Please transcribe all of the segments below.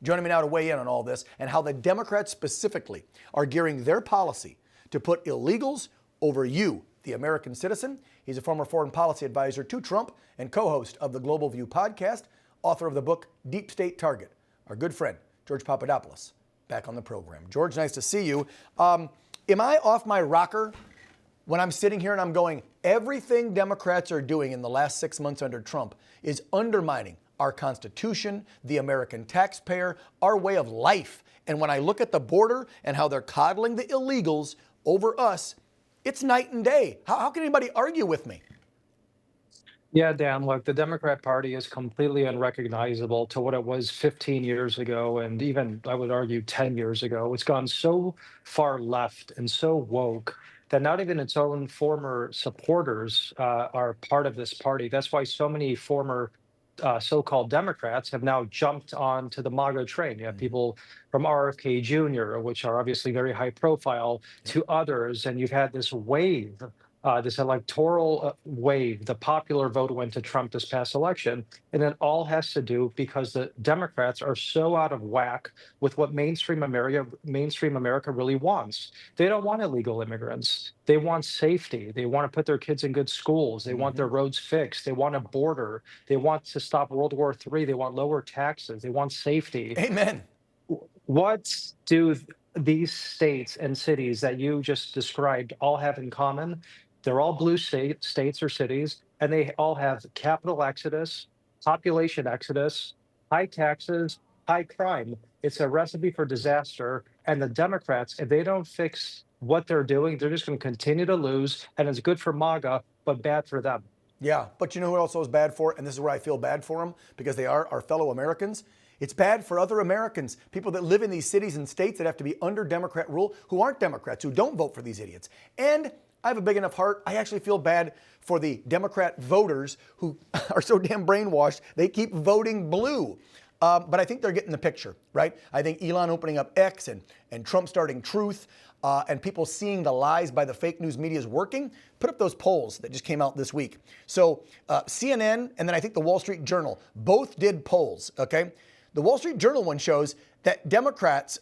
Joining me now to weigh in on all this and how the Democrats specifically are gearing their policy to put illegals over you, the American citizen. He's a former foreign policy advisor to Trump and co-host of the Global View podcast, author of the book Deep State Target. Our good friend, George Papadopoulos, back on the program. George, nice to see you. Am I off my rocker when I'm sitting here and I'm going, everything Democrats are doing in the last 6 months under Trump is undermining our Constitution, the American taxpayer, our way of life. And when I look at the border and how they're coddling the illegals over us, it's night and day. How can anybody argue with me? Yeah, Dan, look, the Democrat Party is completely unrecognizable to what it was 15 years ago, and even, I would argue, 10 years ago. It's gone so far left and so woke that not even its own former supporters are part of this party. That's why so many former so-called Democrats have now jumped onto the MAGA train. You have people from RFK Jr., which are obviously very high profile, to others, and you've had this wave, this electoral wave. The popular vote went to Trump this past election, and it all has to do because the Democrats are so out of whack with what mainstream America really wants. They don't want illegal immigrants. They want safety. They want to put their kids in good schools. They want their roads fixed. They want a border. They want to stop World War III. They want lower taxes. They want safety. Amen. What do these states and cities that you just described all have in common? They're all blue states or cities, and they all have capital exodus, population exodus, high taxes, high crime. It's a recipe for disaster. And the Democrats, if they don't fix what they're doing, they're just going to continue to lose. And it's good for MAGA, but bad for them. Yeah, but you know who also is bad for it? And this is where I feel bad for them, because they are our fellow Americans. It's bad for other Americans, people that live in these cities and states that have to be under Democrat rule, who aren't Democrats, who don't vote for these idiots. And I have a big enough heart. I actually feel bad for the Democrat voters who are so damn brainwashed, they keep voting blue. But I think they're getting the picture, right? I think Elon opening up X and Trump starting Truth, and people seeing the lies by the fake news media is working. Put up those polls that just came out this week. So CNN and then I think the Wall Street Journal both did polls, okay? The Wall Street Journal one shows that Democrats'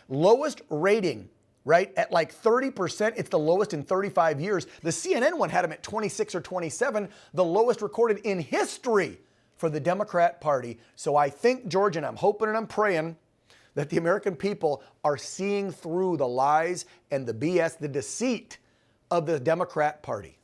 lowest rating, right, at like 30%, it's the lowest in 35 years. The CNN one had them at 26 or 27, the lowest recorded in history for the Democrat Party. So I think, George, and I'm hoping and I'm praying that the American people are seeing through the lies and the BS, the deceit of the Democrat Party.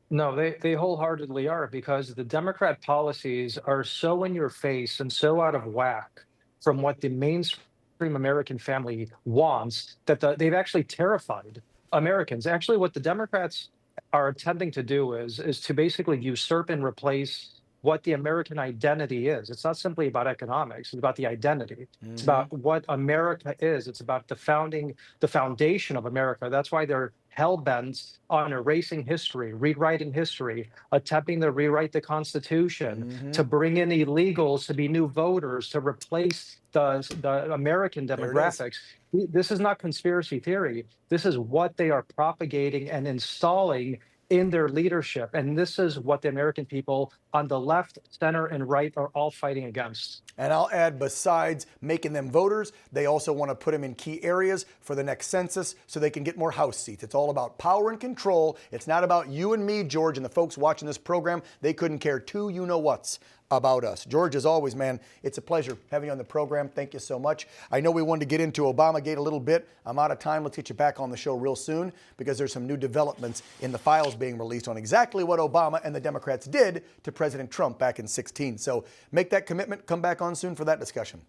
No, they wholeheartedly are, because the Democrat policies are so in your face and so out of whack from what the mainstream American family wants that they've actually terrified Americans. Actually, what the Democrats are attempting to do is to basically usurp and replace what the American identity is. It's not simply about economics. It's about the identity. It's about what America is. It's about the foundation of America. That's why they're hell-bent on erasing history, rewriting history, attempting to rewrite the Constitution, to bring in illegals to be new voters, to replace the American demographics. This is not conspiracy theory. This is what they are propagating and installing in their leadership. And this is what the American people on the left, center, and right are all fighting against. And I'll add, besides making them voters, they also want to put them in key areas for the next census so they can get more House seats. It's all about power and control. It's not about you and me, George, and the folks watching this program. They couldn't care two you-know-whats about us. George, as always, man, it's a pleasure having you on the program. Thank you so much. I know we wanted to get into Obamagate a little bit. I'm out of time. Let's get you back on the show real soon, because there's some new developments in the files being released on exactly what Obama and the Democrats did to President Trump back in 2016. So make that commitment. Come back on soon for that discussion.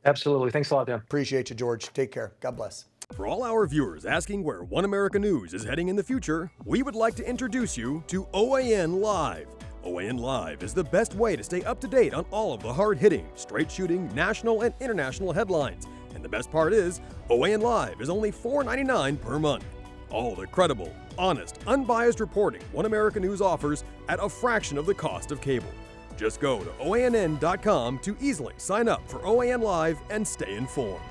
Absolutely. Thanks a lot, Dan. Appreciate you, George. Take care. God bless. For all our viewers asking where One America News is heading in the future, we would like to introduce you to OAN Live. OAN Live is the best way to stay up to date on all of the hard-hitting, straight-shooting, national and international headlines. And the best part is, OAN Live is only $4.99 per month. All the credible, honest, unbiased reporting One America News offers at a fraction of the cost of cable. Just go to OANN.com to easily sign up for OAN Live and stay informed.